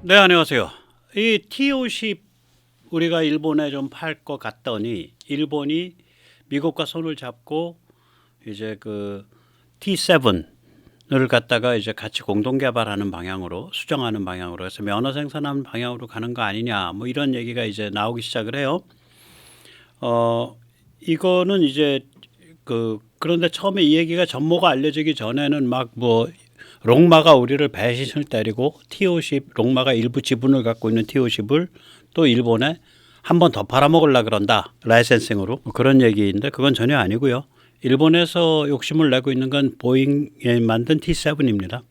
네, 안녕하세요. 이 T50 우리가 일본에 좀 팔 것 같더니 일본이 미국과 손을 잡고 이제 그 T7을 갖다가 이제 같이 공동 개발하는 방향으로 수정하는 방향으로 해서 면허 생산하는 방향으로 가는 거 아니냐 뭐 이런 얘기가 이제 나오기 시작을 해요. 이거는 이제 그런데 처음에 이 얘기가 전모가 알려지기 전에는 막 뭐 롱마가 우리를 배신을 때리고 T50 롱마가 일부 지분을 갖고 있는 T50을 또 일본에 한 번 더 팔아먹으려 그런다 라이센싱으로 뭐 그런 얘기인데 그건 전혀 아니고요. 일본에서 욕심을 내고 있는 건 보잉에 만든 T7입니다.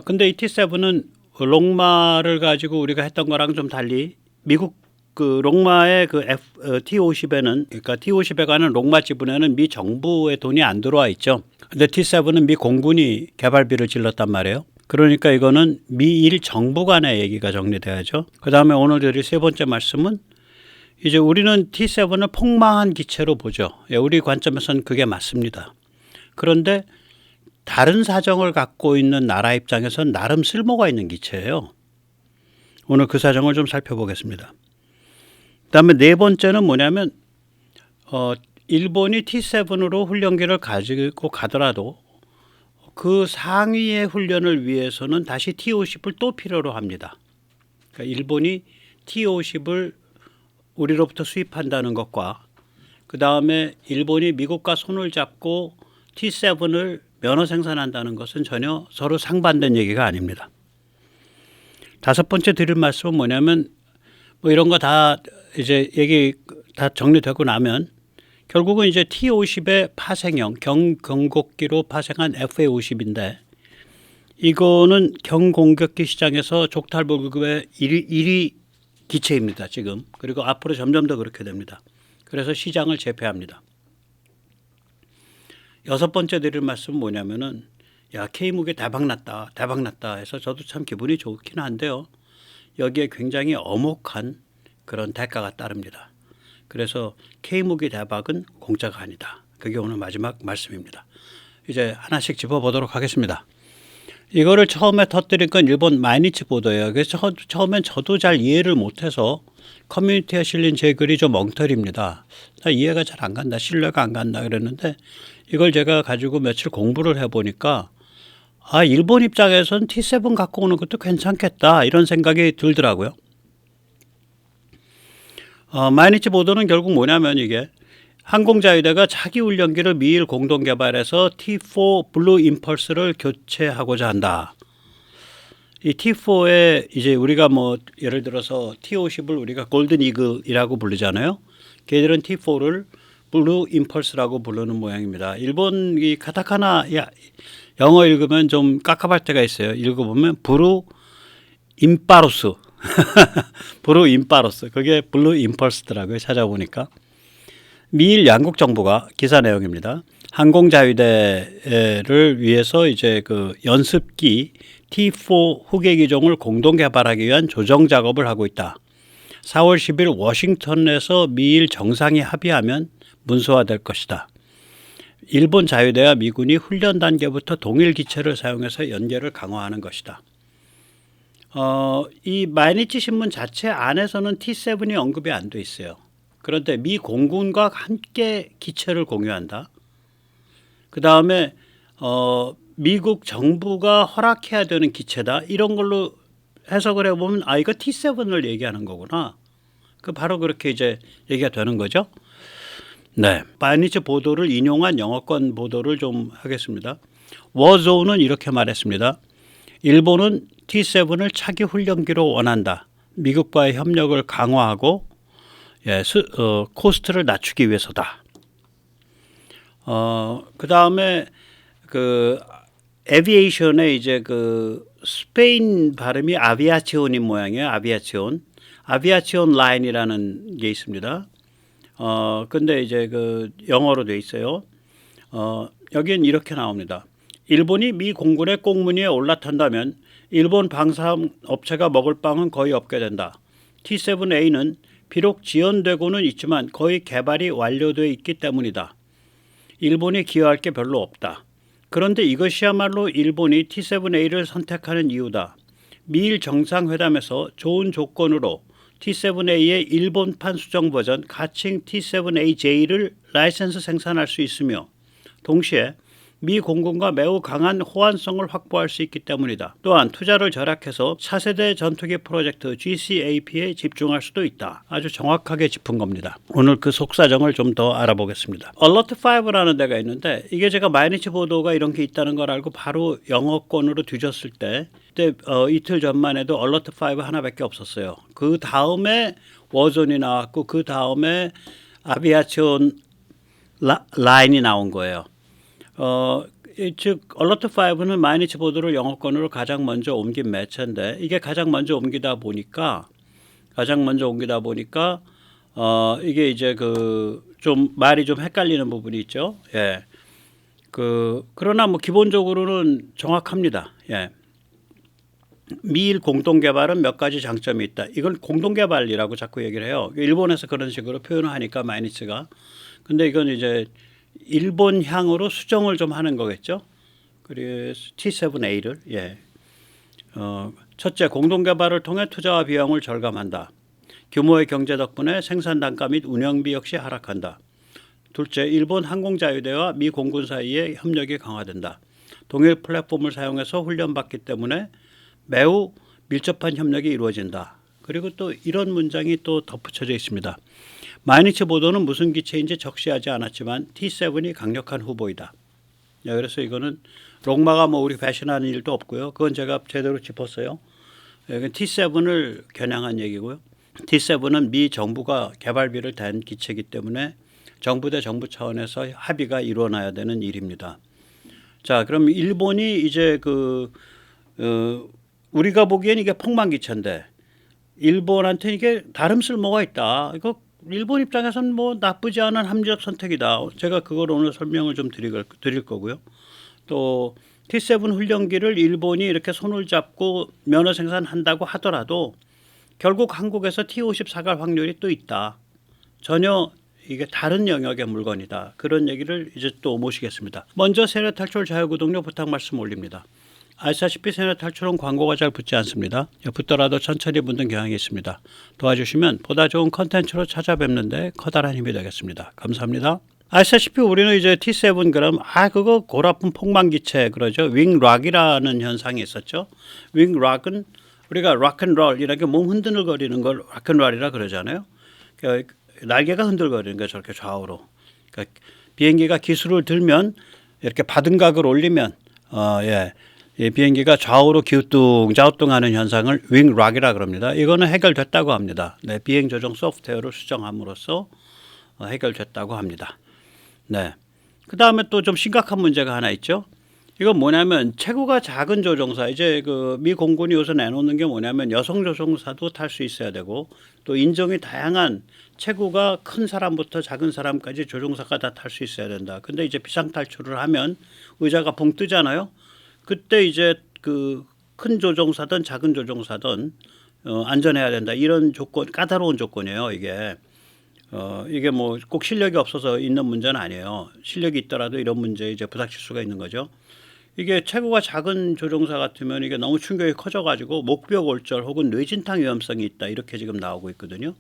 근데 이 T7은 롱마를 가지고 우리가 했던 거랑 좀 달리 미국 그 롱마의 T50에는 그러니까 T50에 관한 롱마 지분에는 미 정부의 돈이 안 들어와 있죠. 근데 T7은 미 공군이 개발비를 질렀단 말이에요. 그러니까 이거는 미일 정부 간의 얘기가 정리돼야죠. 그다음에 오늘 드릴 세 번째 말씀은 이제 우리는 T7을 폭망한 기체로 보죠. 예, 우리 관점에서는 그게 맞습니다. 그런데 다른 사정을 갖고 있는 나라 입장에서는 나름 쓸모가 있는 기체예요. 오늘 그 사정을 좀 살펴보겠습니다. 그다음에 네 번째는 뭐냐면 일본이 T7으로 훈련기를 가지고 가더라도 그 상위의 훈련을 위해서는 다시 T50을 또 필요로 합니다. 그러니까 일본이 T50을 우리로부터 수입한다는 것과 그 다음에 일본이 미국과 손을 잡고 T7을 면허 생산한다는 것은 전혀 서로 상반된 얘기가 아닙니다. 다섯 번째 드릴 말씀은 뭐냐면 뭐 이런 거 다 이제 얘기 다 정리되고 나면 결국은 이제 T50의 파생형 경공격기로 파생한 FA50인데 이거는 경공격기 시장에서 족탈불급의 1위 기체입니다 지금. 그리고 앞으로 점점 더 그렇게 됩니다. 그래서 시장을 제패합니다. 여섯 번째 드릴 말씀은 뭐냐면은 야 K무게 대박났다 해서 저도 참 기분이 좋긴 한데요. 여기에 굉장히 엄혹한 그런 대가가 따릅니다. 그래서 K무기 대박은 공짜가 아니다. 그게 오늘 마지막 말씀입니다. 이제 하나씩 짚어보도록 하겠습니다. 이거를 처음에 터뜨린 건 일본 마이니치 보도예요. 그래서 처음엔 저도 잘 이해를 못해서 커뮤니티에 실린 제 글이 좀 엉터리입니다. 나 이해가 잘 안 간다, 신뢰가 안 간다 그랬는데 이걸 제가 가지고 며칠 공부를 해보니까 일본 입장에선 T7 갖고 오는 것도 괜찮겠다 이런 생각이 들더라고요. 마이니치 보도는 결국 뭐냐면 이게 항공자위대가 차기 훈련기를 미일 공동 개발해서 T4 블루 임펄스를 교체하고자 한다. 이 T4에 이제 우리가 뭐 예를 들어서 T50을 우리가 골든 이글이라고 부르잖아요. 걔들은 T4를 블루 임펄스라고 부르는 모양입니다. 일본 이 카타카나 영어 읽으면 좀 깝깝할 때가 있어요. 읽어보면 브루 임파루스 브루 임파루스 그게 블루 임펄스더라고요. 찾아보니까 미일 양국 정부가 기사 내용입니다. 항공자위대를 위해서 이제 그 연습기 T4 후계 기종을 공동 개발하기 위한 조정 작업을 하고 있다. 4월 10일 워싱턴에서 미일 정상이 합의하면 문서화될 것이다. 일본 자위대와 미군이 훈련 단계부터 동일 기체를 사용해서 연계를 강화하는 것이다. 이 마이니치 신문 자체 안에서는 T7이 언급이 안 돼 있어요. 그런데 미 공군과 함께 기체를 공유한다. 그 다음에 미국 정부가 허락해야 되는 기체다. 이런 걸로 해석을 해보면 이거 T7을 얘기하는 거구나. 바로 그렇게 이제 얘기가 되는 거죠. 네, 마이니치 보도를 인용한 영어권 보도를 좀 하겠습니다. 워조우는 이렇게 말했습니다. 일본은 T7을 차기 훈련기로 원한다. 미국과의 협력을 강화하고 코스트를 낮추기 위해서다. 그 다음에 에비에이션의 이제 스페인 발음이 아비아치온인 모양이에요. 아비아치온 라인이라는 게 있습니다. 근데 이제 영어로 돼 있어요. 여기는 이렇게 나옵니다. 일본이 미 공군의 꽁무니에 올라탄다면 일본 방사함 업체가 먹을 빵은 거의 없게 된다. T7A는 비록 지연되고는 있지만 거의 개발이 완료되어 있기 때문이다. 일본이 기여할 게 별로 없다. 그런데 이것이야말로 일본이 T7A를 선택하는 이유다. 미일 정상회담에서 좋은 조건으로 T7A의 일본판 수정 버전 가칭 T7AJ를 라이센스 생산할 수 있으며 동시에 미 공군과 매우 강한 호환성을 확보할 수 있기 때문이다. 또한 투자를 절약해서 차세대 전투기 프로젝트 GCAP에 집중할 수도 있다. 아주 정확하게 짚은 겁니다. 오늘 그 속사정을 좀 더 알아보겠습니다. Alert5라는 데가 있는데 이게 제가 마이니치 보도가 이런 게 있다는 걸 알고 바로 영어권으로 뒤졌을 때 그때 이틀 전만 해도 Alert5 하나밖에 없었어요. 그 다음에 워존이 나왔고 그 다음에 아비아치온 라인이 나온 거예요. 즉 Alert5는 마이니치 보도를 영어권으로 가장 먼저 옮긴 매체인데 이게 가장 먼저 옮기다 보니까 이게 이제 그 좀 말이 좀 헷갈리는 부분이 있죠. 예. 그러나 뭐 기본적으로는 정확합니다. 예. 미일 공동 개발은 몇 가지 장점이 있다. 이걸 공동 개발이라고 자꾸 얘기를 해요. 일본에서 그런 식으로 표현을 하니까 마이니치가. 근데 이건 이제 일본향으로 수정을 좀 하는 거겠죠. 그래서 T7A를 첫째, 공동 개발을 통해 투자와 비용을 절감한다. 규모의 경제 덕분에 생산 단가 및 운영비 역시 하락한다. 둘째, 일본 항공자유대와 미 공군 사이의 협력이 강화된다. 동일 플랫폼을 사용해서 훈련받기 때문에 매우 밀접한 협력이 이루어진다. 그리고 또 이런 문장이 또 덧붙여져 있습니다. 마이니치 보도는 무슨 기체인지 적시하지 않았지만 T7이 강력한 후보이다. 그래서 이거는 롱마가 뭐 우리 배신하는 일도 없고요. 그건 제가 제대로 짚었어요. T7을 겨냥한 얘기고요. T7은 미 정부가 개발비를 댄 기체이기 때문에 정부 대 정부 차원에서 합의가 이루어나야 되는 일입니다. 자, 그럼 일본이 이제 우리가 보기엔 이게 폭망 기체인데 일본한테 이게 다른 쓸모가 있다. 이거 일본 입장에서는 뭐 나쁘지 않은 합리적 선택이다. 제가 그걸 오늘 설명을 좀 드릴 거고요. 또 T7 훈련기를 일본이 이렇게 손을 잡고 면허 생산한다고 하더라도 결국 한국에서 T50 사갈 확률이 또 있다. 전혀 이게 다른 영역의 물건이다. 그런 얘기를 이제 또 모시겠습니다. 먼저 세뇌 탈출 자유구독료 부탁 말씀 올립니다. 아시다시피 세뇌 탈출은 광고가 잘 붙지 않습니다. 붙더라도 천천히 붙는 경향이 있습니다. 도와주시면 보다 좋은 컨텐츠로 찾아뵙는데 커다란 힘이 되겠습니다. 감사합니다. 아시다시피 우리는 이제 T7 그럼 그거 골아픈 폭망기체 그러죠. 윙락이라는 현상이 있었죠. 윙락은 우리가 락앤롤 이렇게 몸 흔들거리는 걸 락앤롤이라 그러잖아요. 그러니까 날개가 흔들거리는 거 저렇게 좌우로. 그러니까 비행기가 기술을 들면 이렇게 바등각을 올리면 이 비행기가 좌우로 기우뚱자우뚱하는 현상을 윙락이라 그럽니다. 이거는 해결됐다고 합니다. 네, 비행 조정 소프트웨어를 수정함으로써 해결됐다고 합니다. 네. 그 다음에 또 좀 심각한 문제가 하나 있죠. 이건 뭐냐면 체구가 작은 조종사 이제 미 공군이 요새 내놓는 게 뭐냐면 여성 조종사도 탈 수 있어야 되고 또 인종이 다양한 체구가 큰 사람부터 작은 사람까지 조종사가 다 탈 수 있어야 된다. 근데 이제 비상 탈출을 하면 의자가 붕 뜨잖아요. 그때 이제 큰 조종사든 작은 조종사든 안전해야 된다. 이런 조건 까다로운 조건이에요. 이게 뭐 꼭 실력이 없어서 있는 문제는 아니에요. 실력이 있더라도 이런 문제에 이제 부닥칠 수가 있는 거죠. 이게 체구가 작은 조종사 같으면 이게 너무 충격이 커져가지고 목뼈 골절 혹은 뇌진탕 위험성이 있다. 이렇게 지금 나오고 있거든요.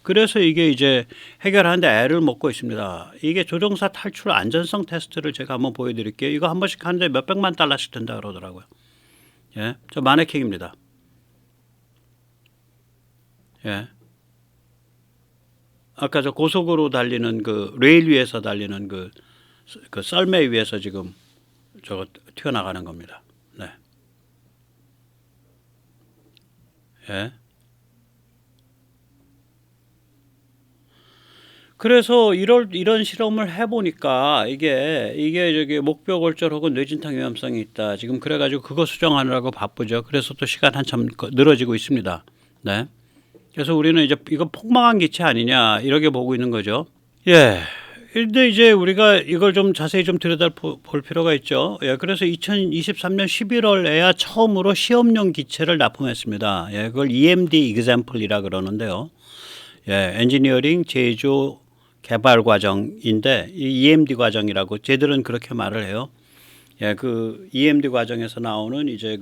그래서 이게 이제 해결하는데 애를 먹고 있습니다. 이게 조종사 탈출 안전성 테스트를 제가 한번 보여드릴게요. 이거 한 번씩 하는데 몇백만 달러씩 든다 그러더라고요. 예, 저 마네킹입니다. 예. 아까 저 고속으로 달리는 레일 위에서 달리는 그 썰매 위에서 지금 저거 튀어나가는 겁니다. 네. 예. 그래서 이런 실험을 해보니까 이게 저기 목뼈 골절 혹은 뇌진탕 위험성이 있다. 지금 그래가지고 그거 수정하느라고 바쁘죠. 그래서 또 시간 한참 늘어지고 있습니다. 네. 그래서 우리는 이제 이거 폭망한 기체 아니냐 이렇게 보고 있는 거죠. 예. 근데 이제 우리가 이걸 좀 자세히 좀 들여다볼 필요가 있죠. 예. 그래서 2023년 11월에야 처음으로 시험용 기체를 납품했습니다. 예. 그걸 EMD example이라 그러는데요. 예. 엔지니어링 제조 개발 과정인데 이 EMD 과정이라고 쟤들은 그렇게 말을 해요. 예. 그 EMD 과정에서 나오는 이제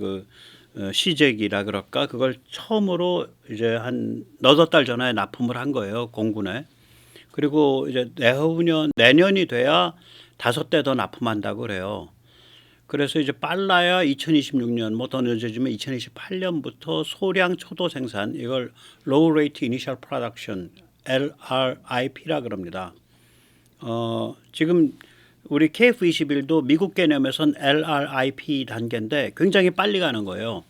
시제기라 그럴까 그걸 처음으로 이제 한 너댓 달 전에 납품을 한 거예요, 공군에. 그리고 이제 내년이 돼야 5대 더 납품한다고 그래요. 그래서 이제 빨라야 2026년 뭐 더 늦어지면 2028년부터 소량 초도 생산, 이걸 Low Rate Initial Production LRIP라 그럽니다. 지금 우리 KF-21도 미국 개념에선 LRIP 단계인데 굉장히 빨리 가는 거예요.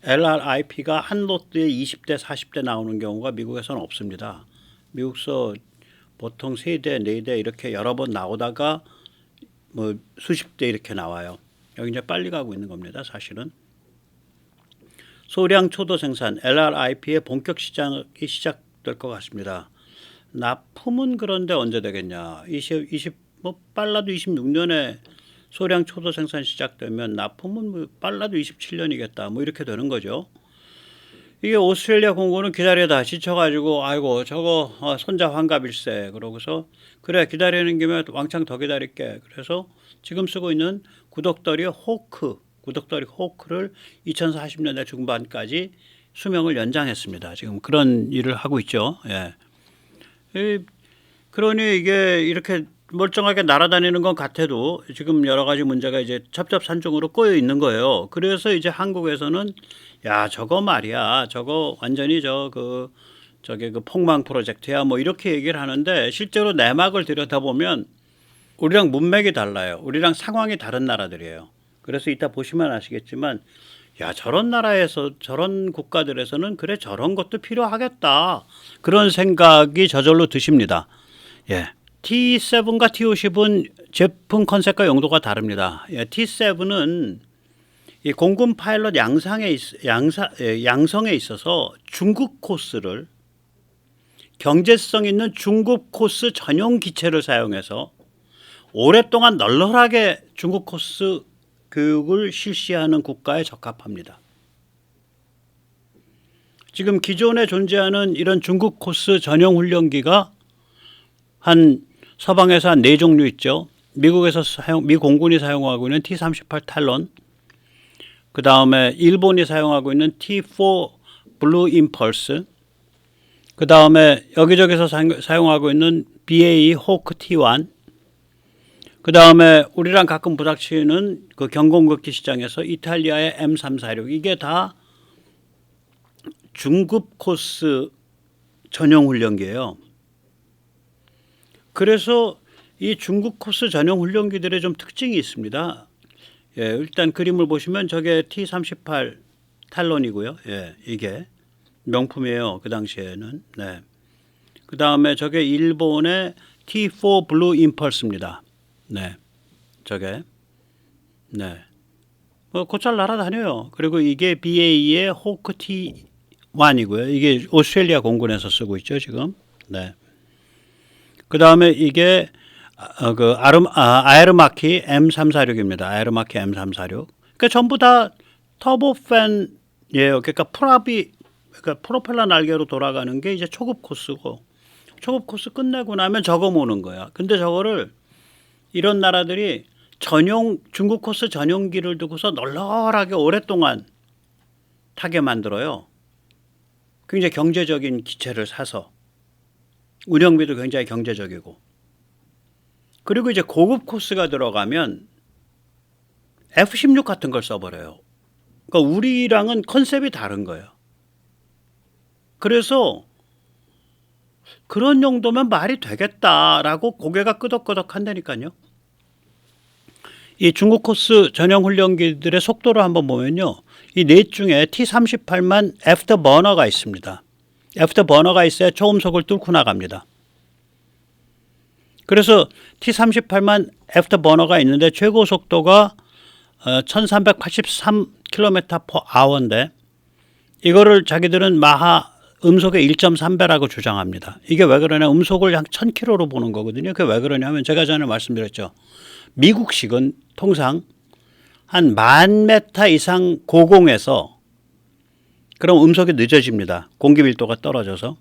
LRIP가 한 로트에 20대, 40대 나오는 경우가 미국에서는 없습니다. 미국서 보통 3대, 4대 이렇게 여러 번 나오다가 뭐 수십 대 이렇게 나와요. 여기 이제 빨리 가고 있는 겁니다, 사실은. 소량 초도 생산 LRIP의 본격 시장이 시작될 것 같습니다. 납품은 그런데 언제 되겠냐? 뭐 빨라도 26년에 소량 초도 생산 시작되면 납품은 뭐 빨라도 27년이겠다. 뭐 이렇게 되는 거죠. 이게 오스트레일리아 공군은 기다리다 지쳐가지고 아이고 저거 손자 환갑일세 그러고서 그래 기다리는 김에 왕창 더 기다릴게. 그래서 지금 쓰고 있는 구독더리 호크를 2040년대 중반까지 수명을 연장했습니다. 지금 그런 일을 하고 있죠. 예. 그러니 이게 이렇게 멀쩡하게 날아다니는 것 같아도 지금 여러 가지 문제가 이제 첩첩산중으로 꼬여 있는 거예요. 그래서 이제 한국에서는 야 저거 말이야, 저거 완전히 저게 그 폭망 프로젝트야, 뭐 이렇게 얘기를 하는데 실제로 내막을 들여다보면 우리랑 문맥이 달라요. 우리랑 상황이 다른 나라들이에요. 그래서 이따 보시면 아시겠지만 야 저런 나라에서 저런 국가들에서는 그래 저런 것도 필요하겠다 그런 생각이 저절로 드십니다. 예. T7과 T50은 제품 컨셉과 용도가 다릅니다. 예, T7은 이 공군 파일럿 양성에 있어서 중국 코스를 경제성 있는 중국 코스 전용 기체를 사용해서 오랫동안 널널하게 중국 코스 교육을 실시하는 국가에 적합합니다. 지금 기존에 존재하는 이런 중국 코스 전용 훈련기가 서방에서 한 4종류 있죠. 미 공군이 사용하고 있는 T-38 탈론, 그 다음에 일본이 사용하고 있는 T-4 블루 임펄스, 그 다음에 여기저기서 사용하고 있는 BAE 호크 T-1, 그 다음에 우리랑 가끔 부닥치는 그 경공격기 시장에서 이탈리아의 M346, 이게 다 중급 코스 전용 훈련기예요. 그래서 이 중국 코스 전용 훈련기들의 좀 특징이 있습니다. 예, 일단 그림을 보시면 저게 T-38 탈론이고요. 예, 이게 명품이에요. 그 당시에는. 네. 그 다음에 저게 일본의 T-4 블루 임펄스입니다. 네, 저게. 네. 곧잘 날아다녀요. 그리고 이게 BAE의 호크 T1이고요. 이게 오스트레일리아 공군에서 쓰고 있죠, 지금. 네. 그 다음에 이게 아에르마키 M346입니다. 아에르마키 M346. 그러니까 전부 다 터보팬이에요. 그러니까 프로펠러 날개로 돌아가는 게 이제 초급 코스고, 초급 코스 끝내고 나면 저거 모는 거야. 근데 저거를 이런 나라들이 중국 코스 전용기를 두고서 널널하게 오랫동안 타게 만들어요. 굉장히 경제적인 기체를 사서. 운영비도 굉장히 경제적이고. 그리고 이제 고급 코스가 들어가면 F-16 같은 걸 써버려요. 그러니까 우리랑은 컨셉이 다른 거예요. 그래서 그런 정도면 말이 되겠다라고 고개가 끄덕끄덕 한다니까요. 이 중국 코스 전용 훈련기들의 속도를 한번 보면요. 이 넷 중에 T-38만 애프터버너가 있습니다. 애프터버너가 있어야 초음속을 뚫고 나갑니다. 그래서 T-38만 애프터버너가 있는데 최고 속도가 1383km/h인데 이거를 자기들은 마하 음속의 1.3배라고 주장합니다. 이게 왜 그러냐, 음속을 한 1000km로 보는 거거든요. 그게 왜 그러냐면 제가 전에 말씀드렸죠. 미국식은 통상 한 10,000m 이상 고공에서 그럼 음속이 늦어집니다. 공기 밀도가 떨어져서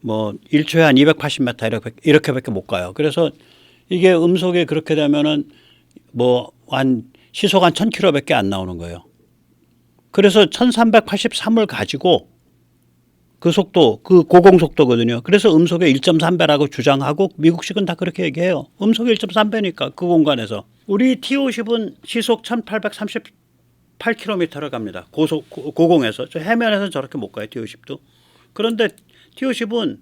뭐 1초에 한 280m 이렇게밖에 못 가요. 그래서 이게 음속이 그렇게 되면은 뭐 한 시속 한 1000km밖에 안 나오는 거예요. 그래서 1383을 가지고 그 속도, 그 고공 속도거든요. 그래서 음속의 1.3배라고 주장하고 미국식은 다 그렇게 얘기해요. 음속의 1.3배니까 그 공간에서. 우리 T50은 시속 1838km를 갑니다. 고공에서. 저 해면에서는 저렇게 못 가요. T50도. 그런데 T50은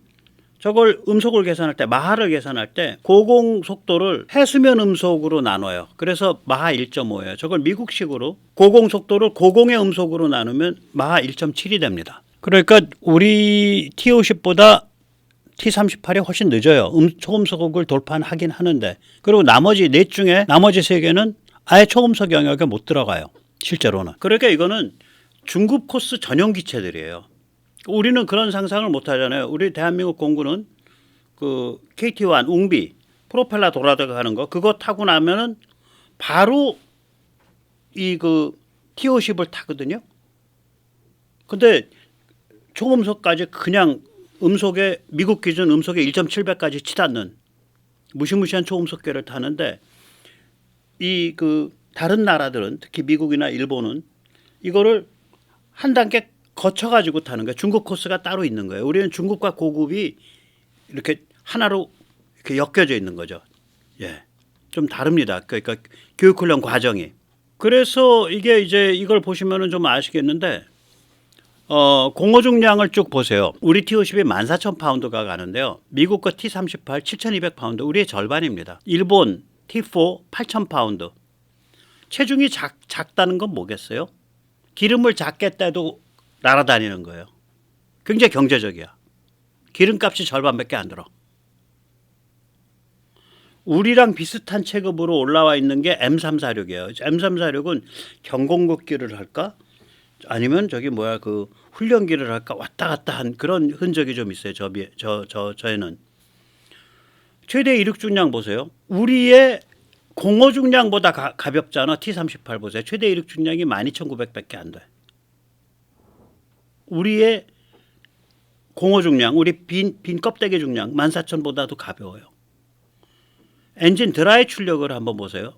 저걸 음속을 계산할 때, 마하를 계산할 때 고공 속도를 해수면 음속으로 나눠요. 그래서 마하 1.5예요. 저걸 미국식으로 고공 속도를 고공의 음속으로 나누면 마하 1.7이 됩니다. 그러니까 우리 T50보다 T38이 훨씬 늦어요. 초음속을 돌파하긴 하는데. 그리고 나머지 넷 중에 나머지 세 개는 아예 초음속 영역에 못 들어가요. 실제로는. 그러니까 이거는 중급 코스 전용 기체들이에요. 우리는 그런 상상을 못 하잖아요. 우리 대한민국 공군은 그 KT-1 웅비 프로펠러 돌아가는 거 그거 타고 나면은 바로 이 그 T50을 타거든요. 근데 초음속까지 그냥 음속에 미국 기준 음속에 1.7배까지 치닫는 무시무시한 초음속계를 타는데 이 그 다른 나라들은 특히 미국이나 일본은 이거를 한 단계 거쳐가지고 타는 거예요. 중급 코스가 따로 있는 거예요. 우리는 중급과 고급이 이렇게 하나로 이렇게 엮여져 있는 거죠. 예, 좀 다릅니다. 그러니까 교육훈련 과정이. 그래서 이게 이제 이걸 보시면은 좀 아시겠는데, 공호 중량을 쭉 보세요. 우리 T50이 14,000파운드가 가는데요. 미국 거 T38 7,200파운드, 우리의 절반입니다. 일본 T4 8,000파운드. 체중이 작다는 건 뭐겠어요? 기름을 작게 떼도 날아다니는 거예요. 굉장히 경제적이야. 기름값이 절반밖에 안 들어. 우리랑 비슷한 체급으로 올라와 있는 게 M346이에요. M346은 경공급기를 할까? 아니면 저기 뭐야 그 훈련기를 할까? 왔다 갔다 한 그런 흔적이 좀 있어요. 저에는. 최대 이륙 중량 보세요. 우리의 공호 중량보다 가볍잖아. T38 보세요. 최대 이륙 중량이 12,900밖에 안 돼. 우리의 공호 중량, 우리 빈 껍데기 중량 14,000보다도 가벼워요. 엔진 드라이 출력을 한번 보세요.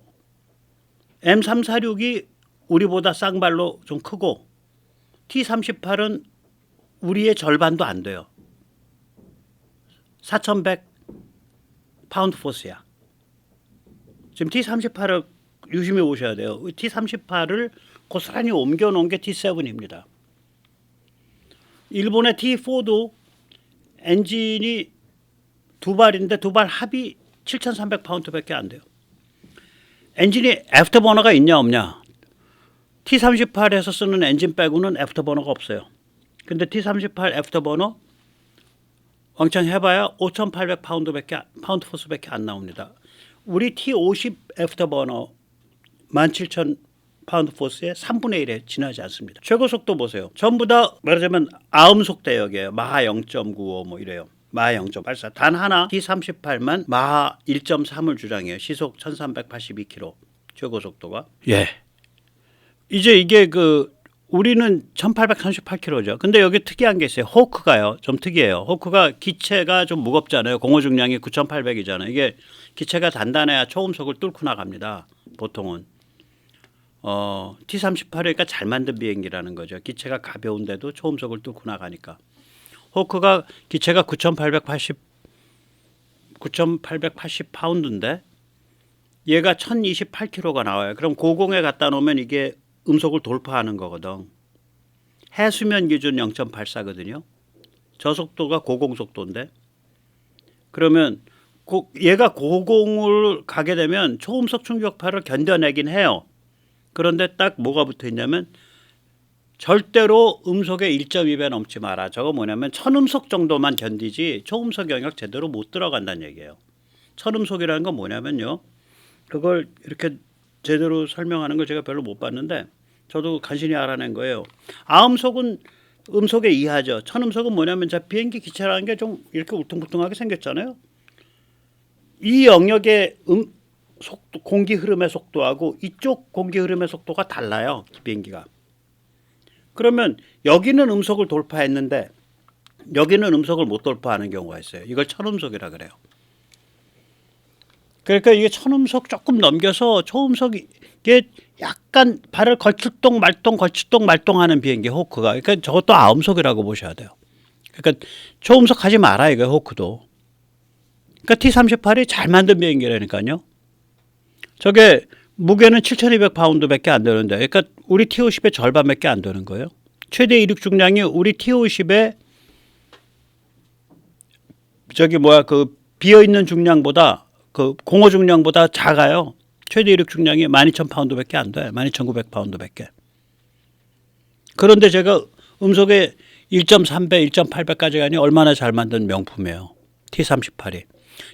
M346이 우리보다 쌍발로 좀 크고 T38은 우리의 절반도 안 돼요. 4,100 파운드 포스야. 지금 T38을 유심히 보셔야 돼요. T38을 고스란히 옮겨놓은 게 T7입니다. 일본의 T4도 엔진이 두 발인데 두 발 합이 7,300파운드밖에 안 돼요. 엔진이 애프터버너가 있냐 없냐. T38에서 쓰는 엔진 빼고는 애프터버너가 없어요. 근데 T38 애프터버너 왕창 해봐야 5,800파운드 파운드 포스밖에 안 나옵니다. 우리 T50 애프터버너 17,000 파운드 포스의 3분의 1에 지나지 않습니다. 최고 속도 보세요. 전부 다 말하자면 아음속 대역이에요. 마하 0.95 뭐 이래요. 마하 0.84. 단 하나 T38만 마하 1.3을 주장해요. 시속 1382km 최고 속도가. 예. 이제 이게 그 우리는 1838km죠. 근데 여기 특이한 게 있어요. 호크가요. 좀 특이해요. 호크가 기체가 좀 무겁잖아요. 공호 중량이 9,800이잖아요. 이게 기체가 단단해야 초음속을 뚫고 나갑니다. 보통은. T38이니까 잘 만든 비행기라는 거죠. 기체가 가벼운데도 초음속을 뚫고 나가니까. 호크가 기체가 9,880 파운드인데 얘가 1,028kg가 나와요. 그럼 고공에 갖다 놓으면 이게 음속을 돌파하는 거거든. 해수면 기준 0.84거든요. 저속도가 고공 속도인데 그러면 얘가 고공을 가게 되면 초음속 충격파를 견뎌내긴 해요. 그런데 딱 뭐가 붙어 있냐면 절대로 음속의 1.2배 넘지 마라. 저거 뭐냐면 천음속 정도만 견디지 초음속 영역 제대로 못 들어간다는 얘기예요. 천음속이라는 건 뭐냐면요. 그걸 이렇게 제대로 설명하는 걸 제가 별로 못 봤는데 저도 간신히 알아낸 거예요. 아음속은 음속의 이하죠. 천음속은 뭐냐면 자 비행기 기체라는 게 좀 이렇게 울퉁불퉁하게 생겼잖아요. 이 영역의 속도, 공기 흐름의 속도하고 이쪽 공기 흐름의 속도가 달라요. 비행기가. 그러면 여기는 음속을 돌파했는데 여기는 음속을 못 돌파하는 경우가 있어요. 이걸 천음속이라 그래요. 그러니까 이게 천음속 조금 넘겨서 초음속 이게 약간 발을 걸쭉동 말동 하는 비행기 호크가. 그러니까 저것도 아음속이라고 보셔야 돼요. 그러니까 초음속 하지 마라 이거예요, 호크도. 그러니까 T-38이 잘 만든 비행기라니까요. 저게 무게는 7,200파운드밖에 안 되는데, 그러니까 우리 T-50의 절반밖에 안 되는 거예요. 최대 이륙 중량이 우리 T-50의 그 비어 있는 중량보다, 그 공허 중량보다 작아요. 최대 이륙 중량이 12,000파운드밖에 안 돼. 12,900파운드밖에. 그런데 제가 음속에 1.3배, 1.8배까지 가니 얼마나 잘 만든 명품이에요. T-38이.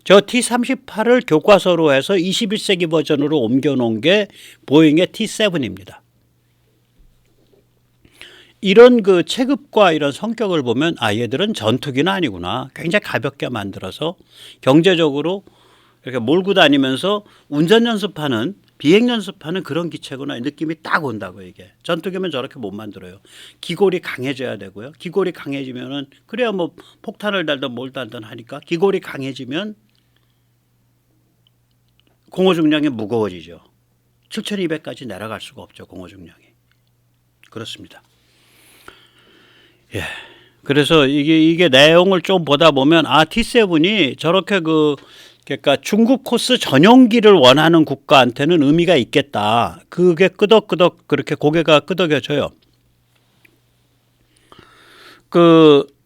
저 T-38을 교과서로 해서 21세기 버전으로 옮겨놓은 게 보잉의 T-7입니다. 이런 그 체급과 이런 성격을 보면 얘들은 전투기는 아니구나. 굉장히 가볍게 만들어서 경제적으로 이렇게 몰고 다니면서 운전 연습하는, 비행 연습하는 그런 기체구나. 느낌이 딱 온다고 이게. 전투기면 저렇게 못 만들어요. 기골이 강해져야 되고요. 기골이 강해지면은 그래야 뭐 폭탄을 달든 뭘 달든 하니까 기골이 강해지면 공허 중량이 무거워지죠. 7,200까지 내려갈 수가 없죠. 공허 중량이. 그렇습니다. 예. 그래서 이게 내용을 좀 보다 보면 T7이 저렇게 그러니까 중국 코스 전용기를 원하는 국가한테는 의미가 있겠다. 그게 끄덕끄덕 그렇게 고개가 끄덕여져요.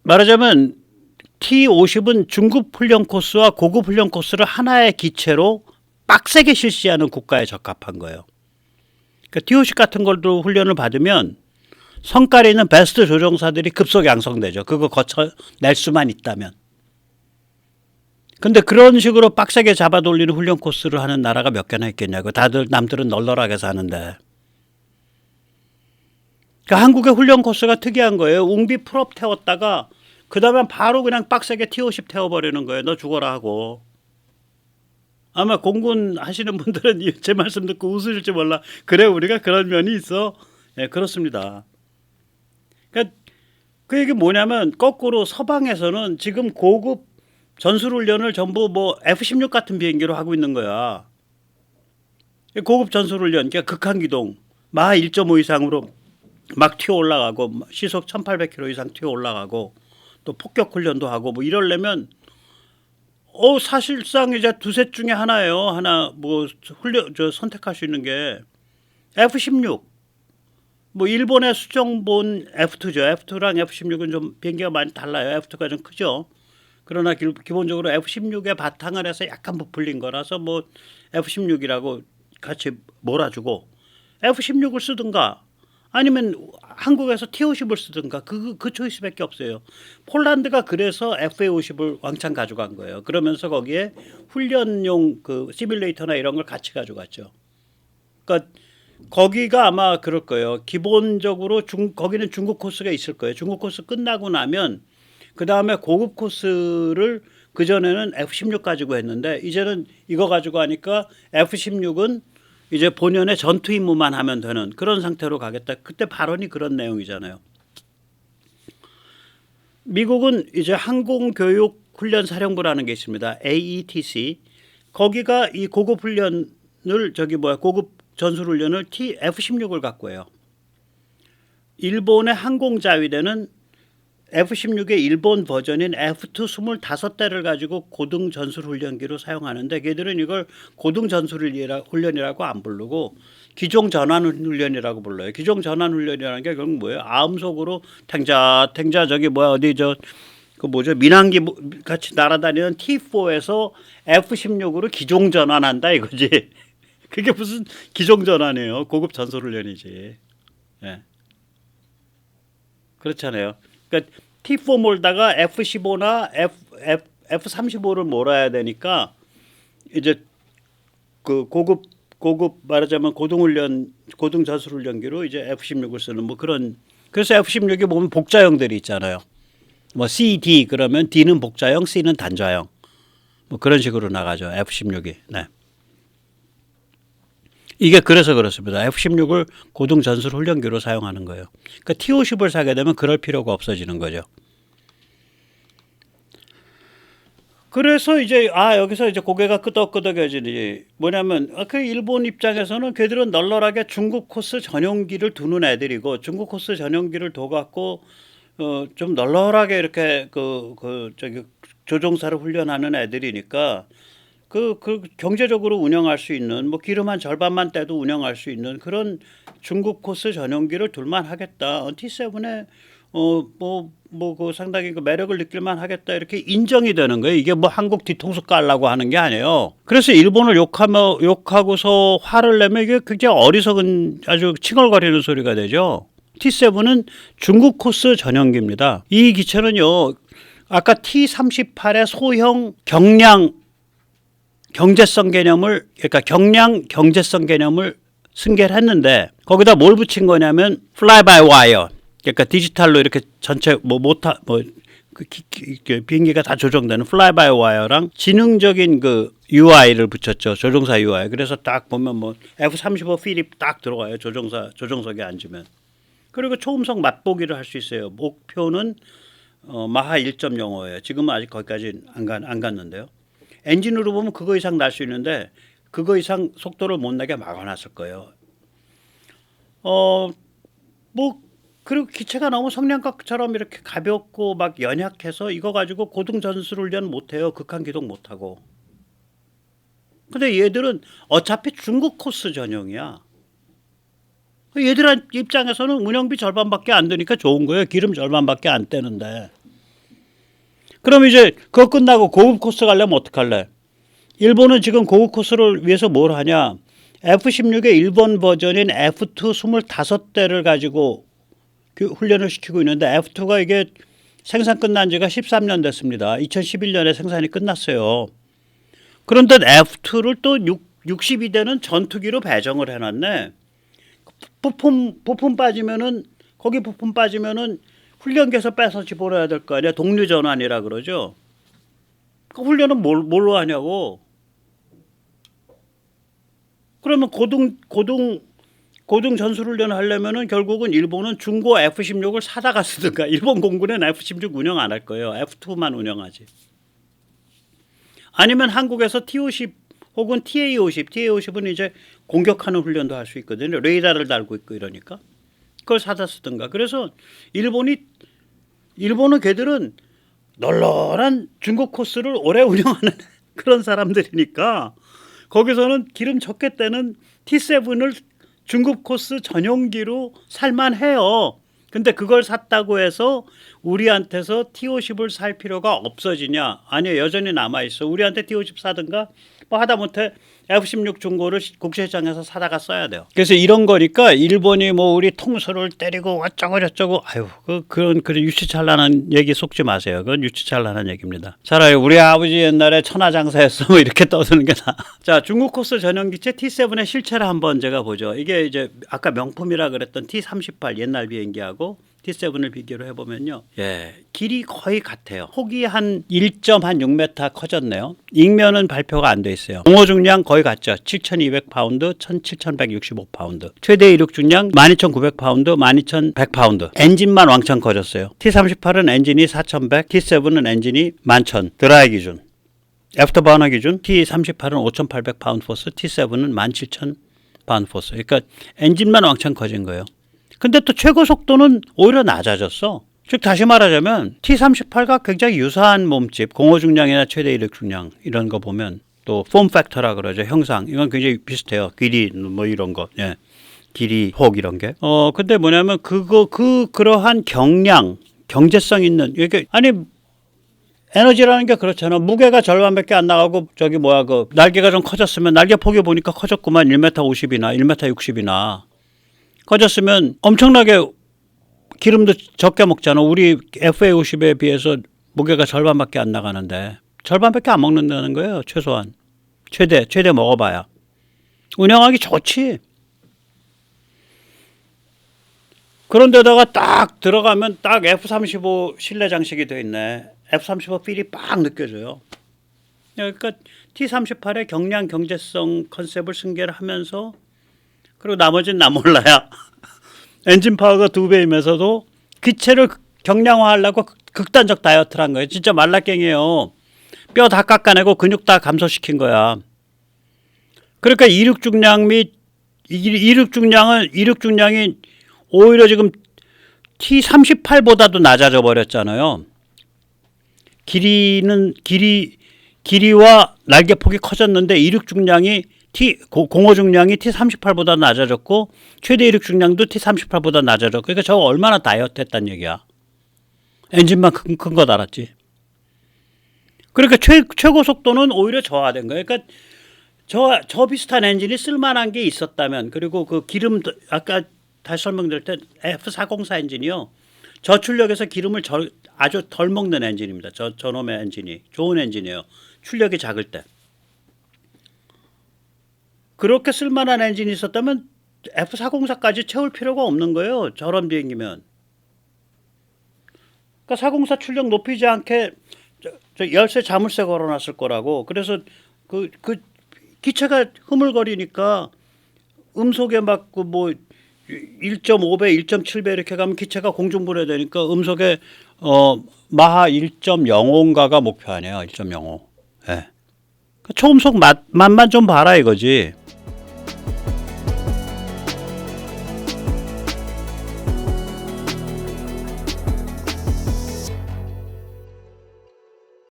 말하자면 T-50은 중급 훈련 코스와 고급 훈련 코스를 하나의 기체로 빡세게 실시하는 국가에 적합한 거예요. 그러니까 T-50 같은 걸로 훈련을 받으면 성깔이 있는 베스트 조종사들이 급속 양성되죠. 그거 거쳐낼 수만 있다면. 근데 그런 식으로 빡세게 잡아 돌리는 훈련 코스를 하는 나라가 몇 개나 있겠냐고. 다들 남들은 널널하게 사는데. 그러니까 한국의 훈련 코스가 특이한 거예요. 웅비 풀업 태웠다가 그 다음에 바로 그냥 빡세게 T-50 태워버리는 거예요. 너 죽어라 하고. 아마 공군 하시는 분들은 제 말씀 듣고 웃으실지 몰라. 그래 우리가 그런 면이 있어. 네, 그렇습니다. 그러니까 그 얘기 뭐냐면 거꾸로 서방에서는 지금 고급 전술훈련을 전부 뭐 F-16 같은 비행기로 하고 있는 거야. 고급 전술훈련, 그러니까 극한기동, 마 1.5 이상으로 막 튀어 올라가고 시속 1,800km 이상 튀어 올라가고 또 폭격훈련도 하고 뭐 이러려면 사실상 이제 두셋 중에 하나예요. 하나 뭐 선택할 수 있는 게 F-16. 뭐 일본의 수정본 F2죠. F2랑 F-16은 좀 비행기가 많이 달라요. F2가 좀 크죠. 그러나 기본적으로 F-16의 바탕을 해서 약간 부풀린 거라서 뭐 F-16이라고 같이 몰아주고 F-16을 쓰든가 아니면 한국에서 T-50을 쓰든가 그 초이스밖에 없어요. 폴란드가 그래서 FA-50을 왕창 가져간 거예요. 그러면서 거기에 훈련용 그 시뮬레이터나 이런 걸 같이 가져갔죠. 그러니까 거기가 아마 그럴 거예요. 기본적으로 거기는 중국 코스가 있을 거예요. 중국 코스 끝나고 나면 그 다음에 고급 코스를 그전에는 F-16 가지고 했는데 이제는 이거 가지고 하니까 F-16은 이제 본연의 전투 임무만 하면 되는 그런 상태로 가겠다. 그때 발언이 그런 내용이잖아요. 미국은 이제 항공교육훈련사령부라는 게 있습니다. AETC. 거기가 이 고급 훈련을 고급 전술훈련을 F-16을 갖고 해요. 일본의 항공자위대는 F-16의 일본 버전인 F-2 25대를 가지고 고등 전술훈련기로 사용하는데 걔들은 이걸 고등 전술훈련이라고 안 부르고 기종전환훈련이라고 불러요. 기종전환훈련이라는 게 그건 뭐예요? 아음속으로 탱자 민항기 같이 날아다니는 T-4에서 F-16으로 기종전환한다 이거지. 그게 무슨 기종전환이에요. 고급 전술훈련이지. 예. 그렇잖아요. 그러니까 T4 몰다가 F-15나 F-35를 몰아야 되니까 이제 그 고급 말하자면 고등 전술훈련기로 이제 F-16을 쓰는 뭐 그런. 그래서 F-16에 보면 복자형들이 있잖아요. 뭐 C, D 그러면 D는 복자형, C는 단자형. 뭐 그런 식으로 나가죠. F-16이. 네. 이게 그래서 그렇습니다. F-16을 고등 전술 훈련기로 사용하는 거예요. 그러니까 T-50을 사게 되면 그럴 필요가 없어지는 거죠. 그래서 이제 여기서 이제 고개가 끄덕끄덕해지니 뭐냐면 그 일본 입장에서는 걔들은 널널하게 중국 코스 전용기를 두는 애들이고 중국 코스 전용기를 둬 갖고 좀 널널하게 이렇게 저기 조종사를 훈련하는 애들이니까 그 경제적으로 운영할 수 있는 뭐 기름 한 절반만 떼도 운영할 수 있는 그런 중국 코스 전용기를 둘만 하겠다. T7에 그 상당히 그 매력을 느낄만 하겠다 이렇게 인정이 되는 거예요. 이게 뭐 한국 뒤통수 깔라고 하는 게 아니에요. 그래서 일본을 욕하고서 화를 내면 이게 굉장히 어리석은 아주 칭얼거리는 소리가 되죠. T7은 중국 코스 전용기입니다. 이 기체는요. 아까 T38의 소형 경량 경제성 개념을 그러니까 경량 경제성 개념을 승계를 했는데 거기다 뭘 붙인 거냐면 fly by wire 그러니까 디지털로 이렇게 전체 비행기가 다 조정되는 fly by wire랑 지능적인 그 UI를 붙였죠. 조종사 UI. 그래서 딱 보면 뭐 F-35 필이 딱 들어가요. 조종석에 앉으면. 그리고 초음속 맛보기를 할 수 있어요. 목표는 마하 1.05예요. 지금은 아직 거기까지 안 갔는데요. 엔진으로 보면 그거 이상 날 수 있는데 그거 이상 속도를 못 나게 막아놨을 거예요. 그리고 기체가 너무 성냥갑처럼 이렇게 가볍고 막 연약해서 이거 가지고 고등 전술 훈련 못해요. 극한 기동 못하고. 근데 얘들은 어차피 중국 코스 전용이야. 얘들 입장에서는 운영비 절반밖에 안 드니까 좋은 거예요. 기름 절반밖에 안 떼는데. 그럼 이제 그거 끝나고 고급 코스 가려면 어떡할래? 일본은 지금 고급 코스를 위해서 뭘 하냐? F-16의 일본 버전인 F-2 25대를 가지고 훈련을 시키고 있는데 F-2가 이게 생산 끝난 지가 13년 됐습니다. 2011년에 생산이 끝났어요. 그런데 F-2를 또 62대는 전투기로 배정을 해놨네. 부품 빠지면은 거기 부품 빠지면은 훈련기에서 빼서 집어넣어야 될 거 아니야. 동류 전환이라 그러죠. 그 훈련은 뭘로 하냐고. 그러면 고등 전술 훈련을 하려면은 결국은 일본은 중고 F-16을 사다가 쓰든가. 일본 공군은 F-16 운영 안 할 거예요. F-2만 운영하지. 아니면 한국에서 T-50 혹은 TA-50. TA-50은 이제 공격하는 훈련도 할 수 있거든요. 레이더를 달고 있고 이러니까. 그걸 사다 쓰든가. 그래서 일본은 걔들은 널널한 중국 코스를 오래 운영하는 그런 사람들이니까 거기서는 기름 적게 떼는 T7을 중국 코스 전용기로 살만해요. 근데 그걸 샀다고 해서 우리한테서 T-50을 살 필요가 없어지냐? 아니요. 여전히 남아있어. 우리한테 T-50 사든가 뭐 하다못해 F-16 중고를 국제시장에서 사다가 써야 돼요. 그래서 이런 거니까 일본이 뭐 우리 통수를 때리고 어쩌고 저쩌고 그런 유치찬란한 얘기 속지 마세요. 그건 유치찬란한 얘기입니다. 차라리 우리 아버지 옛날에 천하장사였어 뭐 이렇게 떠드는 게 나아. 자, 중국 코스 전용기체 T7의 실체를 한번 제가 보죠. 이게 이제 아까 명품이라 그랬던 T-38 옛날 비행기하고 T7을 비교를 해보면요. 길이 거의 같아요. 폭이 한 1.6m 커졌네요. 익면은 발표가 안 돼 있어요. 공호 중량 거의 같죠. 7,200파운드, 1,165파운드. 최대 이륙 중량 12,900파운드, 12,100파운드. 엔진만 왕창 커졌어요. T-38은 엔진이 4,100, T7은 엔진이 11,000. 드라이 기준. 애프터버너 기준 T-38은 5,800파운드 포스, T7은 17,000파운드 포스. 그러니까 엔진만 왕창 커진 거예요. 근데 또 최고 속도는 오히려 낮아졌어. 즉 다시 말하자면 T-38과 굉장히 유사한 몸집, 공호 중량이나 최대 이륙 중량 이런 거 보면 또 폼 팩터라 그러죠. 형상. 이건 굉장히 비슷해요. 길이 뭐 이런 거. 길이, 폭 이런 게. 근데 뭐냐면 그러한 경제성 있는 이게 에너지라는 게 그렇잖아. 무게가 절반밖에 안 나가고 날개가 좀 커졌으면 날개 폭이 보니까 커졌구만. 1m 50이나 1m 60이나. 커졌으면 엄청나게 기름도 적게 먹잖아. 우리 FA-50에 비해서 무게가 절반밖에 안 나가는데 절반밖에 안 먹는다는 거예요. 최소한. 최대 먹어봐야. 운영하기 좋지. 그런데다가 딱 들어가면 딱 F-35 실내 장식이 돼 있네. F-35 필이 빡 느껴져요. 그러니까 T-38의 경량 경제성 컨셉을 승계를 하면서 그리고 나머지는 나 몰라야. 엔진 파워가 2배이면서도 기체를 경량화하려고 극단적 다이어트를 한 거예요. 진짜 말라깽이에요. 뼈 다 깎아내고 근육 다 감소시킨 거야. 그러니까 이륙중량이 오히려 지금 T38보다도 낮아져 버렸잖아요. 길이와 날개폭이 커졌는데 이륙 중량이 공호 중량이 T38보다 낮아졌고 최대 이륙 중량도 T38보다 낮아졌고, 그러니까 저거 얼마나 다이어트 했단 얘기야. 엔진만 큰 거 달았지. 그러니까 최고 속도는 오히려 저하된 거예요. 그러니까 저 비슷한 엔진이 쓸만한 게 있었다면, 그리고 그 기름, 아까 다시 설명드릴 때 F404 엔진이요, 저출력에서 기름을 아주 덜 먹는 엔진입니다. 저놈의 엔진이 좋은 엔진이에요. 출력이 작을 때. 그렇게 쓸만한 엔진이 있었다면 F404까지 채울 필요가 없는 거예요. 저런 비행기면. 그러니까 404 출력 높이지 않게 저 열쇠 자물쇠 걸어놨을 거라고. 그래서 그 기체가 흐물거리니까 음속에 막 그 뭐 1.5배, 1.7배 이렇게 가면 기체가 공중분해되니까 음속에 마하 1.05인가가 목표 아니에요. 1.05. 예. 초음속 맛만 좀 봐라 이거지.